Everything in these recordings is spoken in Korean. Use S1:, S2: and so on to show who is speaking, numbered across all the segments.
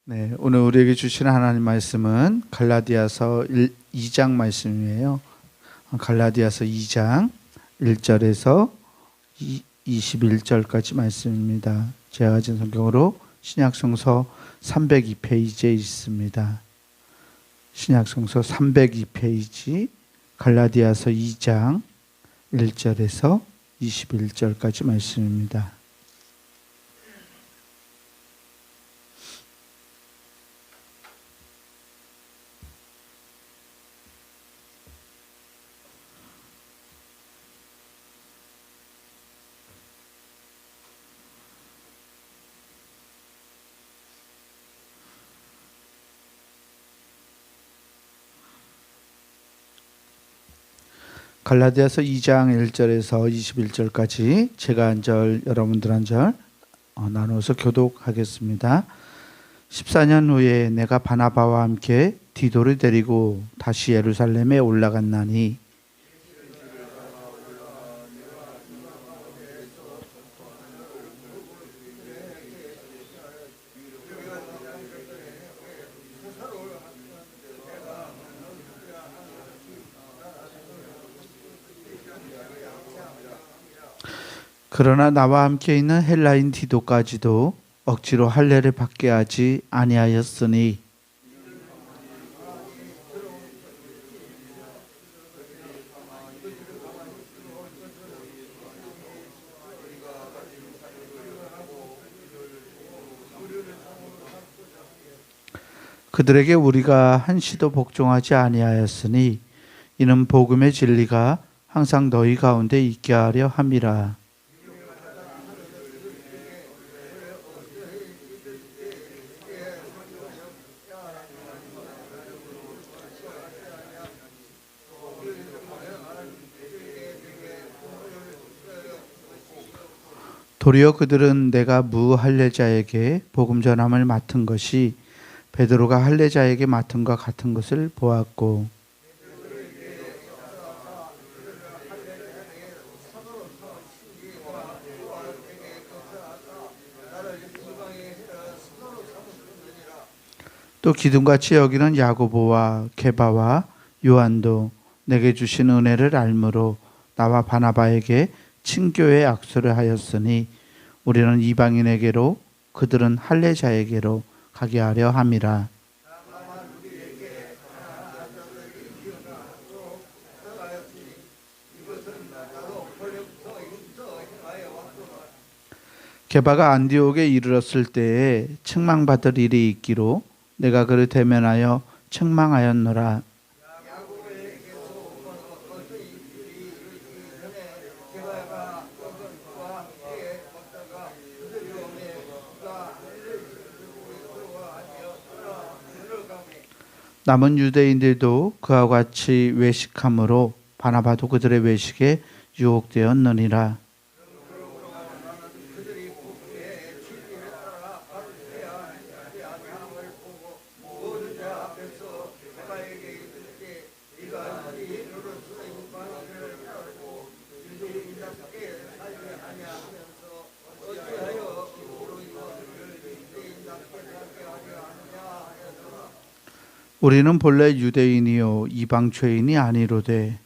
S1: 네, 오늘 우리에게 주신 하나님 말씀은 갈라디아서 2장 말씀이에요. 갈라디아서 2장 1절에서 21절까지 말씀입니다. 제가 가진 성경으로 신약성서 302페이지에 있습니다. 신약성서 302페이지 갈라디아서 2장 1절에서 21절까지 말씀입니다. 갈라디아서 2장 1절에서 21절까지 제가 한 절, 여러분들 한 절 나눠서 교독하겠습니다. 14년 후에 내가 바나바와 함께 디도를 데리고 다시 예루살렘에 올라갔나니 그러나 나와 함께 있는 헬라인 디도까지도 억지로 할례를 받게 하지 아니하였으니 그들에게 우리가 한시도 복종하지 아니하였으니 이는 복음의 진리가 항상 너희 가운데 있게 하려 함이라. 도리어 그들은 내가 무할례자에게 복음 전함을 맡은 것이 베드로가 할례자에게 맡은 것 같은 것을 보았고 또 기둥같이 여기는 야고보와 게바와 요한도 내게 주신 은혜를 알므로 나와 바나바에게 친교의 악수를 하였으니 우리는 이방인에게로 그들은 할례자에게로 가게 하려 함이라. 게바가 안디옥에 이르렀을 때에 책망받을 일이 있기로 내가 그를 대면하여 책망하였노라. 남은 유대인들도 그와 같이 외식함으로 바나바도 그들의 외식에 유혹되었느니라. 우리는 본래 유대인이요 이방 죄인이 아니로되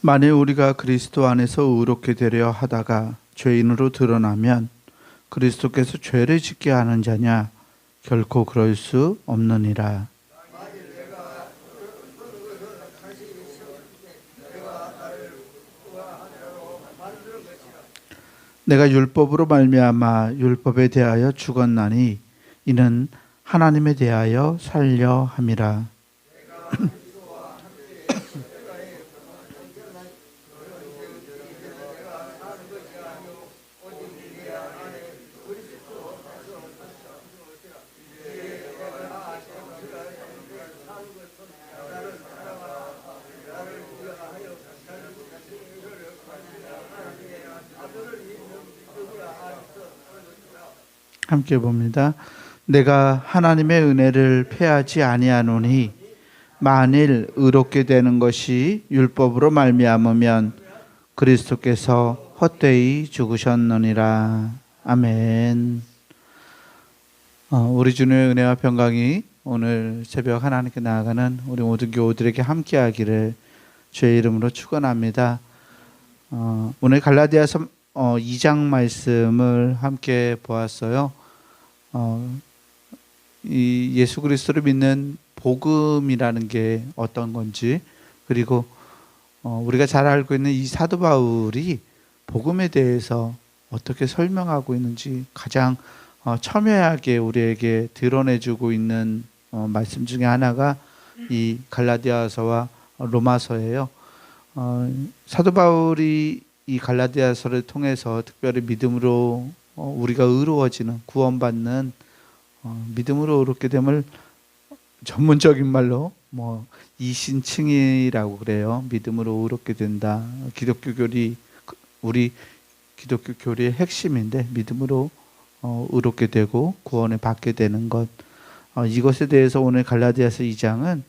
S1: 만일 우리가 그리스도 안에서 의롭게 되려 하다가 죄인으로 드러나면 그리스도께서 죄를 짓게 하는 자냐? 결코 그럴 수 없느니라. 내가 율법으로 말미암아 율법에 대하여 죽었나니 이는 하나님에 대하여 살려 함이라. 함께 봅니다. 내가 하나님의 은혜를 패하지 아니하노니 만일 의롭게 되는 것이 율법으로 말미암으면 그리스도께서 헛되이 죽으셨느니라. 아멘. 우리 주님의 은혜와 평강이 오늘 새벽 하나님께 나아가는 우리 모든 교우들에게 함께하기를 주의 이름으로 축원합니다. 오늘 갈라디아서 2장 말씀을 함께 보았어요. 이 예수 그리스도를 믿는 복음이라는 게 어떤 건지, 그리고 우리가 잘 알고 있는 이 사도 바울이 복음에 대해서 어떻게 설명하고 있는지 가장 첨예하게 우리에게 드러내주고 있는 말씀 중에 하나가 이 갈라디아서와 로마서예요. 사도 바울이 이 갈라디아서를 통해서 특별히 믿음으로 우리가 의로워지는, 구원받는, 믿음으로 의롭게 됨을 전문적인 말로 이신칭이라고 그래요. 믿음으로 의롭게 된다. 기독교 교리, 우리 기독교 교리의 핵심인데, 믿음으로 의롭게 되고 구원을 받게 되는 것, 이것에 대해서 오늘 갈라디아서 2장은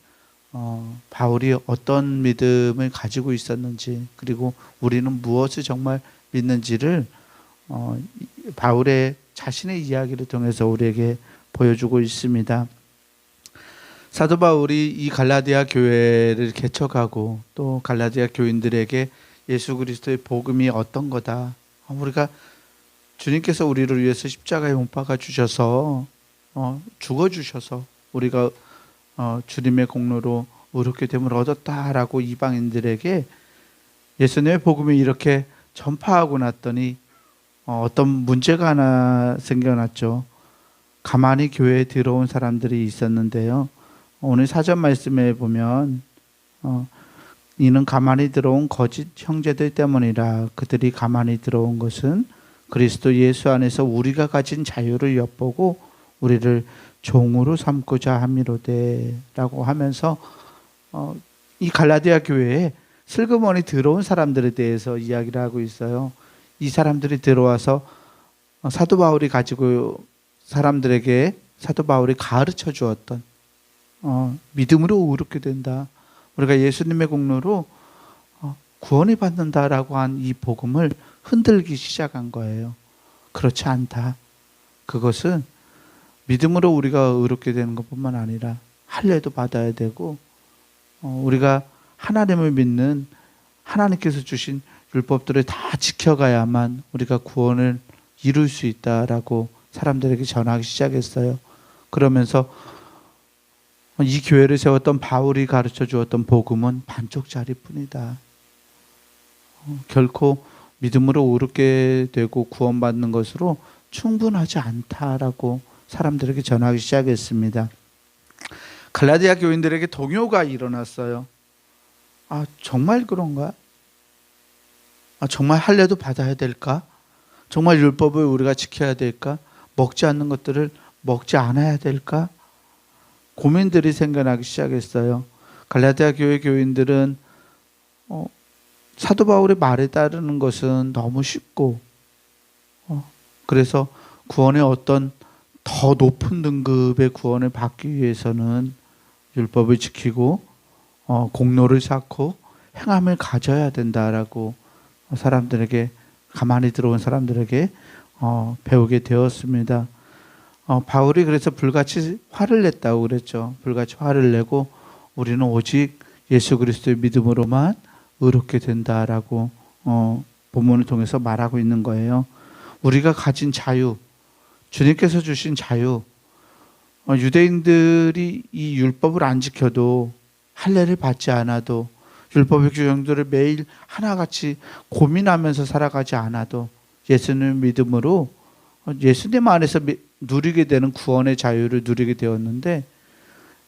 S1: 바울이 어떤 믿음을 가지고 있었는지, 그리고 우리는 무엇을 정말 믿는지를 바울의 자신의 이야기를 통해서 우리에게 보여주고 있습니다. 사도 바울이 이 갈라디아 교회를 개척하고 또 갈라디아 교인들에게 예수 그리스도의 복음이 어떤 거다, 우리가 주님께서 우리를 위해서 십자가에 못 박아 주셔서 죽어 주셔서 우리가 주님의 공로로 의롭게 됨을 얻었다라고 이방인들에게 예수님의 복음이 이렇게 전파하고 났더니 어떤 문제가 하나 생겨났죠. 가만히 교회에 들어온 사람들이 있었는데요. 오늘 사전 말씀에 보면 이는 가만히 들어온 거짓 형제들 때문이라. 그들이 가만히 들어온 것은 그리스도 예수 안에서 우리가 가진 자유를 엿보고 우리를 종으로 삼고자 함이로되 라고 하면서 이 갈라디아 교회에 슬그머니 들어온 사람들에 대해서 이야기를 하고 있어요. 이 사람들이 들어와서 사도 바울이 가지고 사람들에게 사도 바울이 가르쳐 주었던 믿음으로 의롭게 된다, 우리가 예수님의 공로로 구원을 받는다라고 한 이 복음을 흔들기 시작한 거예요. 그렇지 않다. 그것은 믿음으로 우리가 의롭게 되는 것뿐만 아니라 할례도 받아야 되고, 우리가 하나님을 믿는, 하나님께서 주신 율법들을 다 지켜가야만 우리가 구원을 이룰 수 있다라고 사람들에게 전하기 시작했어요. 그러면서 이 교회를 세웠던 바울이 가르쳐 주었던 복음은 반쪽짜리 뿐이다. 결코 믿음으로 의롭게 되고 구원받는 것으로 충분하지 않다라고 사람들에게 전하기 시작했습니다. 갈라디아 교인들에게 동요가 일어났어요. 정말 그런가? 정말 할례도 받아야 될까? 정말 율법을 우리가 지켜야 될까? 먹지 않는 것들을 먹지 않아야 될까? 고민들이 생겨나기 시작했어요. 갈라디아 교회 교인들은 사도 바울의 말에 따르는 것은 너무 쉽고, 그래서 구원의 어떤 더 높은 등급의 구원을 받기 위해서는 율법을 지키고 공로를 쌓고 행함을 가져야 된다라고 사람들에게, 가만히 들어온 사람들에게 배우게 되었습니다. 바울이 그래서 불같이 화를 냈다고 그랬죠. 불같이 화를 내고 우리는 오직 예수 그리스도의 믿음으로만 의롭게 된다라고 본문을 통해서 말하고 있는 거예요. 우리가 가진 자유, 주님께서 주신 자유, 유대인들이 이 율법을 안 지켜도, 할례를 받지 않아도, 율법의 규정들을 매일 하나같이 고민하면서 살아가지 않아도 예수님 믿음으로 예수님 안에서 누리게 되는 구원의 자유를 누리게 되었는데,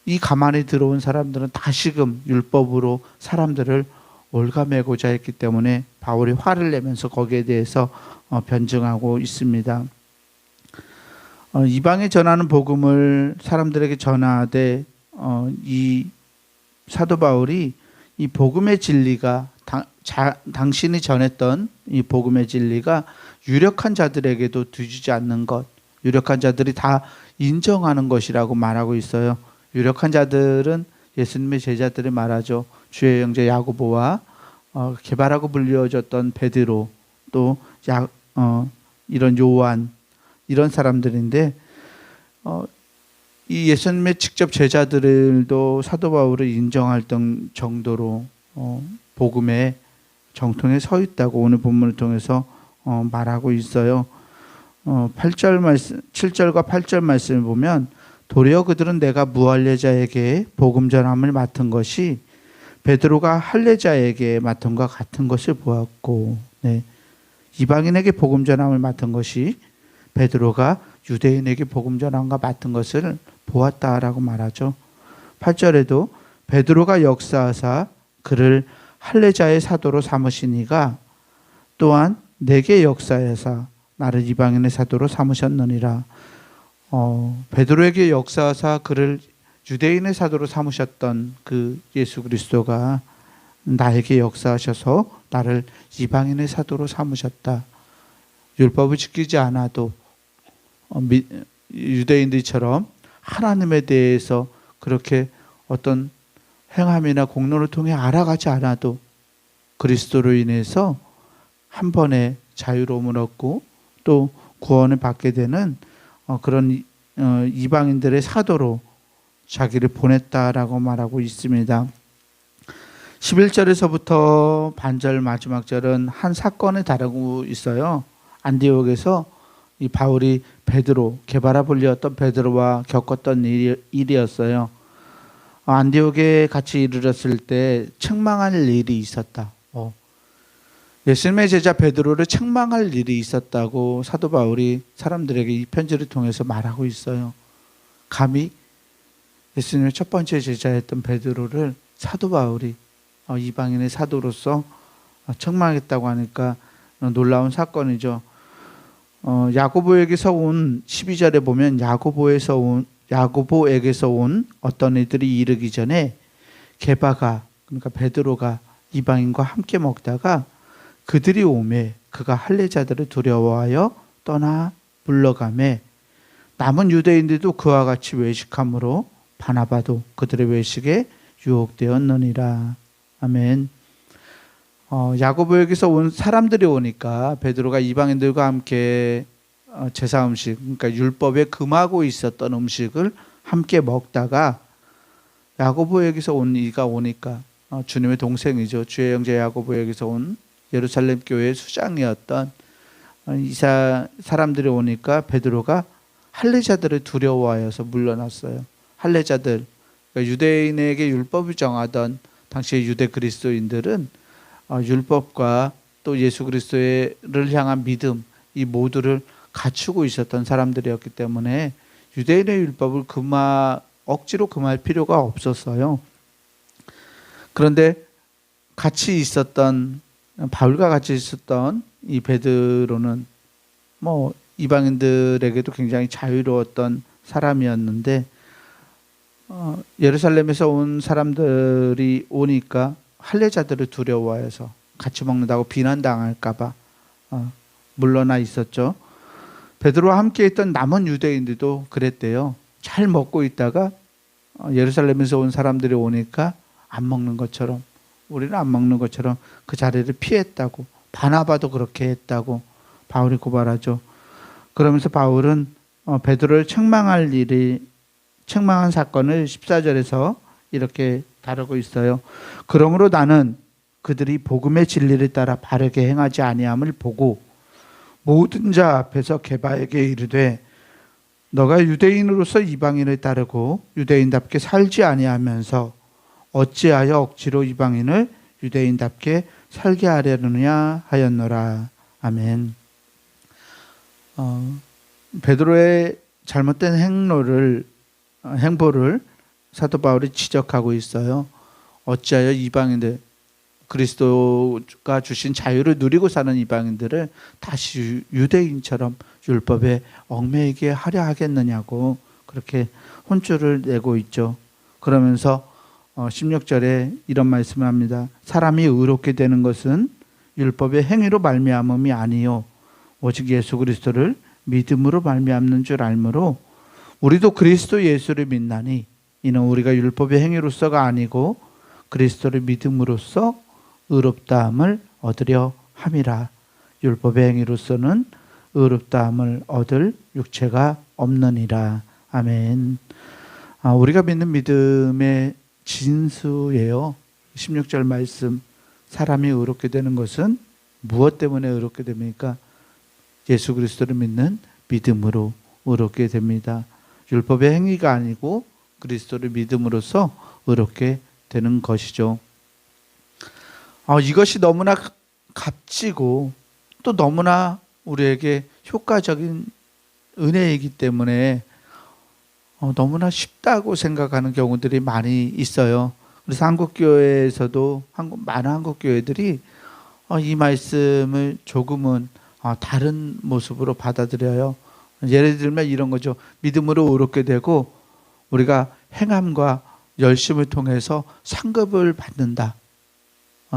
S1: 이 가만히 들어온 사람들은 다시금 율법으로 사람들을 올가매고자 했기 때문에 바울이 화를 내면서 거기에 대해서 변증하고 있습니다. 이방에 전하는 복음을 사람들에게 전하되 이 사도 바울이 이 복음의 진리가 당신이 전했던 이 복음의 진리가 유력한 자들에게도 뒤지지 않는 것, 유력한 자들이 다 인정하는 것이라고 말하고 있어요. 유력한 자들은 예수님의 제자들이 말하죠. 주의 형제 야고보와 개바라고 불려졌던 베드로, 또 이런 요한, 이런 사람들인데 이 예수님의 직접 제자들도 사도 바울을 인정할 정도로 복음의 정통에 서 있다고 오늘 본문을 통해서 말하고 있어요. 8절 말씀, 7절과 8절 말씀을 보면 도리어 그들은 내가 무할례자에게 복음 전함을 맡은 것이 베드로가 할례자에게 맡은 것 같은 것을 보았고, 네. 이방인에게 복음 전함을 맡은 것이 베드로가 유대인에게 복음 전함과 맡은 것을 보았다라고 말하죠. 8절에도 베드로가 역사하사 그를 할례자의 사도로 삼으시니가 또한 내게 역사하사 나를 이방인의 사도로 삼으셨느니라. 베드로에게 역사하사 그를 유대인의 사도로 삼으셨던 그 예수 그리스도가 나에게 역사하셔서 나를 이방인의 사도로 삼으셨다. 율법을 지키지 않아도 유대인들처럼 하나님에 대해서 그렇게 어떤 행함이나 공로를 통해 알아가지 않아도 그리스도로 인해서 한 번에 자유로움을 얻고 또 구원을 받게 되는 그런 이방인들의 사도로 자기를 보냈다라고 말하고 있습니다. 11절에서부터 반절 마지막 절은 한 사건을 다루고 있어요. 안디옥에서 이 바울이 베드로, 게바라 불렸던 베드로와 겪었던 일이었어요. 안디옥에 같이 이르렀을 때 책망할 일이 있었다. 예수님의 제자 베드로를 책망할 일이 있었다고 사도 바울이 사람들에게 이 편지를 통해서 말하고 있어요. 감히 예수님의 첫 번째 제자였던 베드로를 사도 바울이 이방인의 사도로서 책망했다고 하니까 놀라운 사건이죠. 야고보에게서 온 12절에 보면 야고보에게서 온 어떤 이들이 이르기 전에 게바가, 그러니까 베드로가 이방인과 함께 먹다가 그들이 오매 그가 할례자들을 두려워하여 떠나 물러가매 남은 유대인들도 그와 같이 외식함으로 바나바도 그들의 외식에 유혹되었느니라. 아멘. 야고보에게서 온 사람들이 오니까 베드로가 이방인들과 함께 제사 음식, 그러니까 율법에 금하고 있었던 음식을 함께 먹다가 야고보에게서 온 이가 오니까 주님의 동생이죠. 주의 형제 야고보에게서 온 예루살렘 교회의 수장이었던 이 사람들이 오니까 베드로가 할례자들을 두려워하여서 물러났어요. 할례자들, 그러니까 유대인에게 율법을 정하던 당시의 유대 그리스도인들은 율법과 또 예수 그리스도를 향한 믿음, 이 모두를 갖추고 있었던 사람들이었기 때문에 유대인의 율법을 억지로 금할 필요가 없었어요. 그런데 바울과 같이 있었던 이 베드로는 이방인들에게도 굉장히 자유로웠던 사람이었는데 예루살렘에서 온 사람들이 오니까 할례자들을 두려워해서 같이 먹는다고 비난당할까봐 물러나 있었죠. 베드로와 함께 있던 남은 유대인들도 그랬대요. 잘 먹고 있다가 예루살렘에서 온 사람들이 오니까 안 먹는 것처럼, 우리는 안 먹는 것처럼 그 자리를 피했다고, 바나바도 그렇게 했다고 바울이 고발하죠. 그러면서 바울은 베드로를 책망한 사건을 14절에서 이렇게 다루고 있어요. 그러므로 나는 그들이 복음의 진리를 따라 바르게 행하지 아니함을 보고 모든 자 앞에서 게바에게 이르되 너가 유대인으로서 이방인을 따르고 유대인답게 살지 아니하면서 어찌하여 억지로 이방인을 유대인답게 살게 하려느냐 하였노라. 아멘. 베드로의 잘못된 행보를 사도 바울이 지적하고 있어요. 어찌하여 이방인들, 그리스도가 주신 자유를 누리고 사는 이방인들을 다시 유대인처럼 율법에 얽매이게 하려 하겠느냐고 그렇게 혼쭐을 내고 있죠. 그러면서 16절에 이런 말씀을 합니다. 사람이 의롭게 되는 것은 율법의 행위로 말미암음이 아니요 오직 예수 그리스도를 믿음으로 말미암는 줄 알므로 우리도 그리스도 예수를 믿나니 이는 우리가 율법의 행위로서가 아니고 그리스도를 믿음으로써 의롭다함을 얻으려 함이라. 율법의 행위로서는 의롭다함을 얻을 육체가 없느니라. 아멘. 우리가 믿는 믿음의 진수예요. 16절 말씀, 사람이 의롭게 되는 것은 무엇 때문에 의롭게 됩니까? 예수 그리스도를 믿는 믿음으로 의롭게 됩니다. 율법의 행위가 아니고 그리스도를 믿음으로써 의롭게 되는 것이죠. 이것이 너무나 값지고 또 너무나 우리에게 효과적인 은혜이기 때문에 너무나 쉽다고 생각하는 경우들이 많이 있어요. 그래서 한국교회에서도 많은 한국교회들이 이 말씀을 조금은 다른 모습으로 받아들여요. 예를 들면 이런 거죠. 믿음으로 의롭게 되고 우리가 행함과 열심을 통해서 상급을 받는다.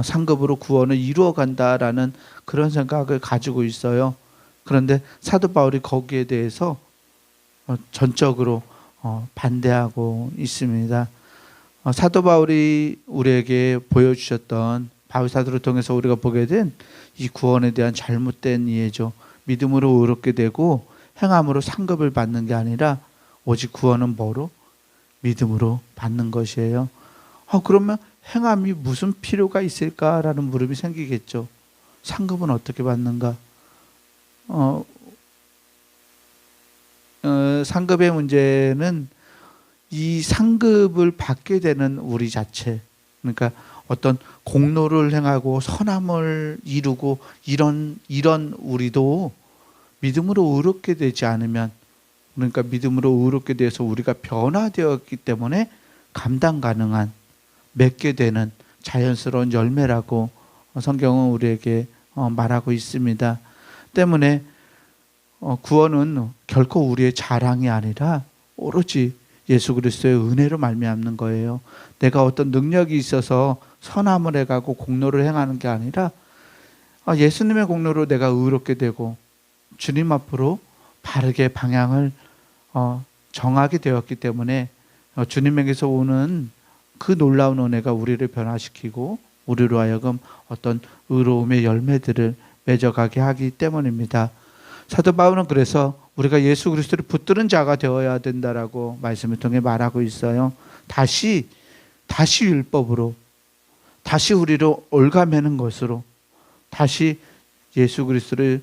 S1: 상급으로 구원을 이루어간다라는 그런 생각을 가지고 있어요. 그런데 사도 바울이 거기에 대해서 전적으로 반대하고 있습니다. 사도 바울이 우리에게 보여주셨던 바울 사도를 통해서 우리가 보게 된 이 구원에 대한 잘못된 이해죠. 믿음으로 의롭게 되고 행함으로 상급을 받는 게 아니라 오직 구원은 뭐로? 믿음으로 받는 것이에요. 그러면 행함이 무슨 필요가 있을까라는 물음이 생기겠죠. 상급은 어떻게 받는가? 상급의 문제는 이 상급을 받게 되는 우리 자체, 그러니까 어떤 공로를 행하고 선함을 이루고 이런 우리도 믿음으로 의롭게 되지 않으면, 그러니까 믿음으로 의롭게 돼서 우리가 변화되었기 때문에 감당 가능한 맺게 되는 자연스러운 열매라고 성경은 우리에게 말하고 있습니다. 때문에 구원은 결코 우리의 자랑이 아니라 오로지 예수 그리스도의 은혜로 말미암는 거예요. 내가 어떤 능력이 있어서 선함을 해가고 공로를 행하는 게 아니라 예수님의 공로로 내가 의롭게 되고 주님 앞으로 바르게 방향을 정하게 되었기 때문에 주님에게서 오는 그 놀라운 은혜가 우리를 변화시키고 우리로 하여금 어떤 의로움의 열매들을 맺어가게 하기 때문입니다. 사도 바울은 그래서 우리가 예수 그리스도를 붙드는 자가 되어야 된다라고 말씀을 통해 말하고 있어요. 다시 율법으로, 다시 우리를 올가매는 것으로, 다시 예수 그리스도를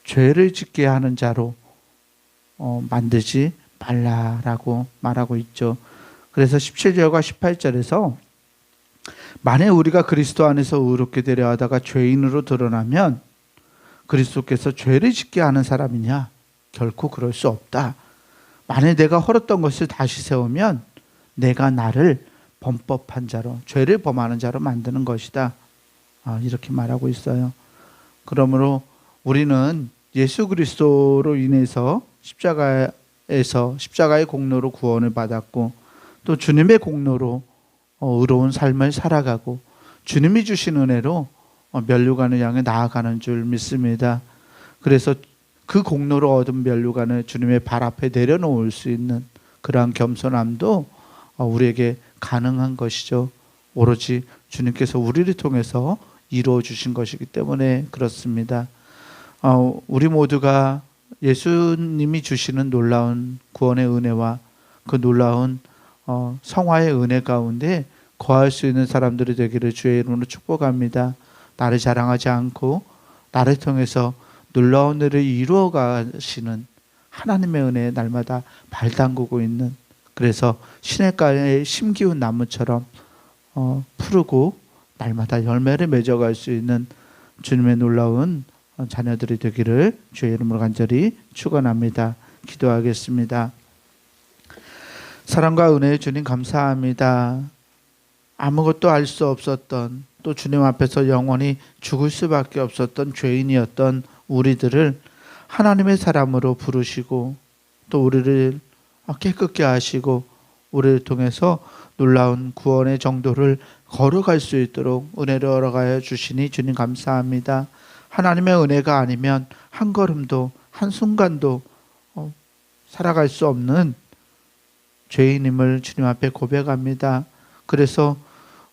S1: 죄를 짓게 하는 자로 만들지 말라라고 말하고 있죠. 그래서 17절과 18절에서 만일 우리가 그리스도 안에서 의롭게 되려 하다가 죄인으로 드러나면 그리스도께서 죄를 짓게 하는 사람이냐? 결코 그럴 수 없다. 만일 내가 헐었던 것을 다시 세우면 내가 나를 범법한 자로, 죄를 범하는 자로 만드는 것이다. 이렇게 말하고 있어요. 그러므로 우리는 예수 그리스도로 인해서 십자가의 공로로 구원을 받았고 또 주님의 공로로 의로운 삶을 살아가고 주님이 주신 은혜로 면류관을 향해 나아가는 줄 믿습니다. 그래서 그 공로로 얻은 면류관을 주님의 발 앞에 내려놓을 수 있는 그러한 겸손함도 우리에게 가능한 것이죠. 오로지 주님께서 우리를 통해서 이루어 주신 것이기 때문에 그렇습니다. 우리 모두가 예수님이 주시는 놀라운 구원의 은혜와 그 놀라운 성화의 은혜 가운데 거할 수 있는 사람들이 되기를 주의 이름으로 축복합니다. 나를 자랑하지 않고 나를 통해서 놀라운 일을 이루어 가시는 하나님의 은혜에 날마다 발 담그고 있는, 그래서 시냇가에 심기운 나무처럼 푸르고 날마다 열매를 맺어갈 수 있는 주님의 놀라운 자녀들이 되기를 주의 이름으로 간절히 축원합니다. 기도하겠습니다. 사랑과 은혜의 주님 감사합니다. 아무것도 알 수 없었던, 또 주님 앞에서 영원히 죽을 수밖에 없었던 죄인이었던 우리들을 하나님의 사람으로 부르시고 또 우리를 깨끗게 하시고 우리를 통해서 놀라운 구원의 정도를 걸어갈 수 있도록 은혜를 허락하여 주시니 주님 감사합니다. 하나님의 은혜가 아니면 한 걸음도 한순간도 살아갈 수 없는 죄인임을 주님 앞에 고백합니다. 그래서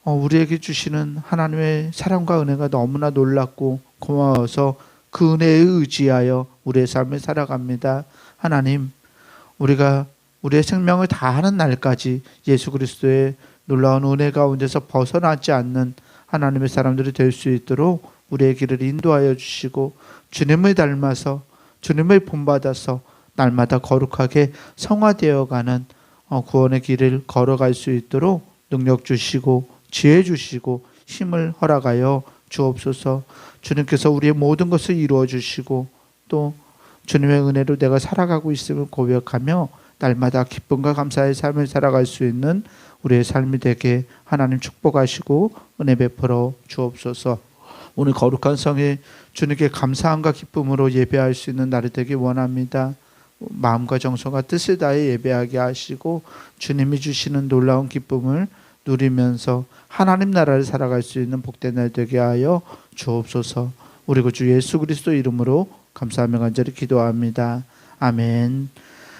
S1: 우리에게 주시는 하나님의 사랑과 은혜가 너무나 놀랍고 고마워서 그 은혜에 의지하여 우리의 삶을 살아갑니다. 하나님, 우리가 우리의 생명을 다하는 날까지 예수 그리스도의 놀라운 은혜 가운데서 벗어나지 않는 하나님의 사람들이 될 수 있도록 우리의 길을 인도하여 주시고 주님을 닮아서 주님을 본받아서 날마다 거룩하게 성화되어가는 구원의 길을 걸어갈 수 있도록 능력 주시고 지혜 주시고 힘을 허락하여 주옵소서. 주님께서 우리의 모든 것을 이루어 주시고 또 주님의 은혜로 내가 살아가고 있음을 고백하며 날마다 기쁨과 감사의 삶을 살아갈 수 있는 우리의 삶이 되게 하나님 축복하시고 은혜 베풀어 주옵소서. 오늘 거룩한 성에 주님께 감사함과 기쁨으로 예배할 수 있는 날이 되기 원합니다. 마음과 정성과 뜻을 다해 예배하게 하시고 주님이 주시는 놀라운 기쁨을 누리면서 하나님 나라를 살아갈 수 있는 복된 날 되게 하여 주옵소서. 우리 주 예수 그리스도 이름으로 감사하며 간절히 기도합니다. 아멘.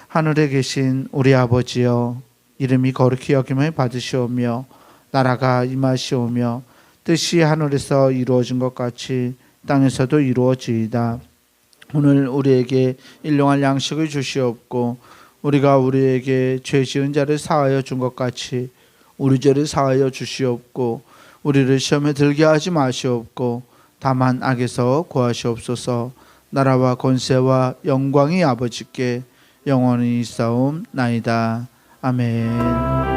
S1: 하늘에 계신 우리 아버지여, 이름이 거룩히 여김을 받으시오며 나라가 임하시오며 뜻이 하늘에서 이루어진 것 같이 땅에서도 이루어지이다. 오늘 우리에게 일용할 양식을 주시옵고 우리가 우리에게 죄 지은 자를 사하여 준 것 같이 우리 죄를 사하여 주시옵고 우리를 시험에 들게 하지 마시옵고 다만 악에서 구하시옵소서. 나라와 권세와 영광이 아버지께 영원히 있사옵나이다. 아멘.